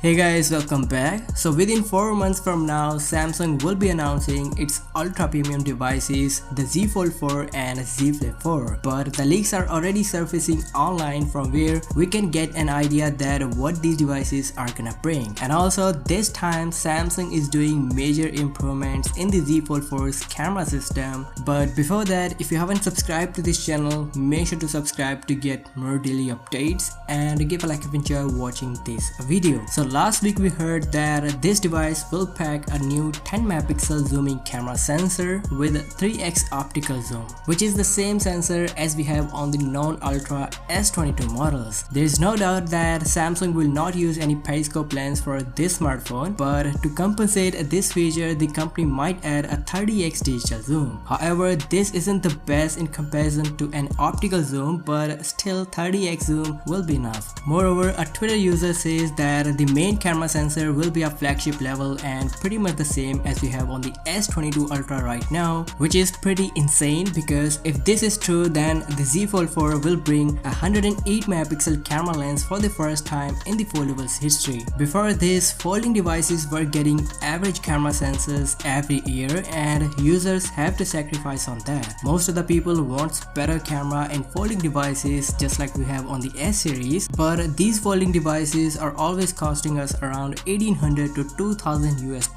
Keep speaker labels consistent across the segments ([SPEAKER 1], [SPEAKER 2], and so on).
[SPEAKER 1] Hey guys, welcome back. So within 4 months from now, Samsung will be announcing its ultra premium devices, the Z Fold 4 and Z Flip 4. But the leaks are already surfacing online from where we can get an idea that what these devices are gonna bring. And also this time Samsung is doing major improvements in the Z Fold 4's camera system. But before that, if you haven't subscribed to this channel, make sure to subscribe to get more daily updates and give a like if you enjoy watching this video. So last week we heard that this device will pack a new 10 megapixel zooming camera sensor with 3x optical zoom, which is the same sensor as we have on the non-ultra S22 models. There is no doubt that Samsung will not use any periscope lens for this smartphone, but to compensate this feature, the company might add a 30x digital zoom. However, this isn't the best in comparison to an optical zoom, but still 30x zoom will be enough. Moreover, a Twitter user says that the main camera sensor will be a flagship level and pretty much the same as we have on the S22 Ultra right now, which is pretty insane because if this is true, then the Z Fold 4 will bring a 108 megapixel camera lens for the first time in the foldables history. Before this, folding devices were getting average camera sensors every year and users have to sacrifice on that. Most of the people want better camera in folding devices just like we have on the S series, but these folding devices are always costing us around $1,800 to $2,000 US.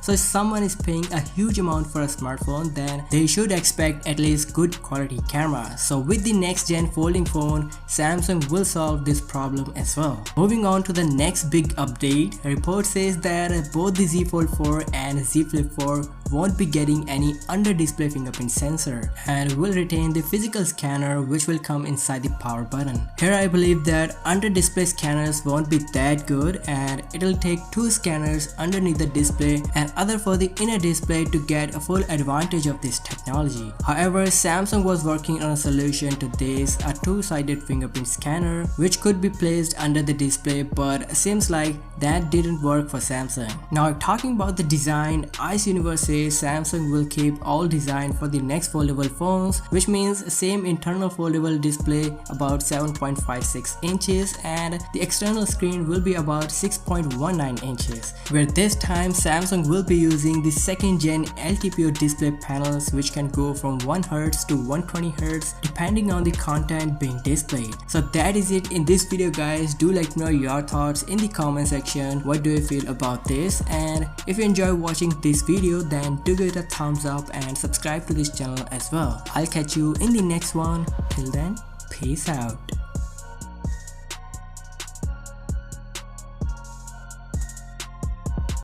[SPEAKER 1] So if someone is paying a huge amount for a smartphone, then they should expect at least good quality camera. So with the next gen folding phone, Samsung will solve this problem as well. Moving on to the next big update, a report says that both the Z Fold 4 and Z Flip 4 won't be getting any under display fingerprint sensor and will retain the physical scanner which will come inside the power button. Here I believe that under display scanners won't be that good and it'll take two scanners underneath the display and other for the inner display to get a full advantage of this technology. However, Samsung was working on a solution to this, a two-sided fingerprint scanner which could be placed under the display, but seems like that didn't work for Samsung. Now talking about the design, Ice Universe says Samsung will keep all design for the next foldable phones, which means same internal foldable display about 7.56 inches and the external screen will be about 6.19 inches, where this time Samsung will be using the second gen LTPO display panels which can go from 1Hz to 120Hz depending on the content being displayed. So that is it in this video guys. Do let me know your thoughts in the comment section. What do you feel about this? And if you enjoy watching this video, then do give it a thumbs up and subscribe to this channel as well. I'll catch you in the next one. Till then, peace out.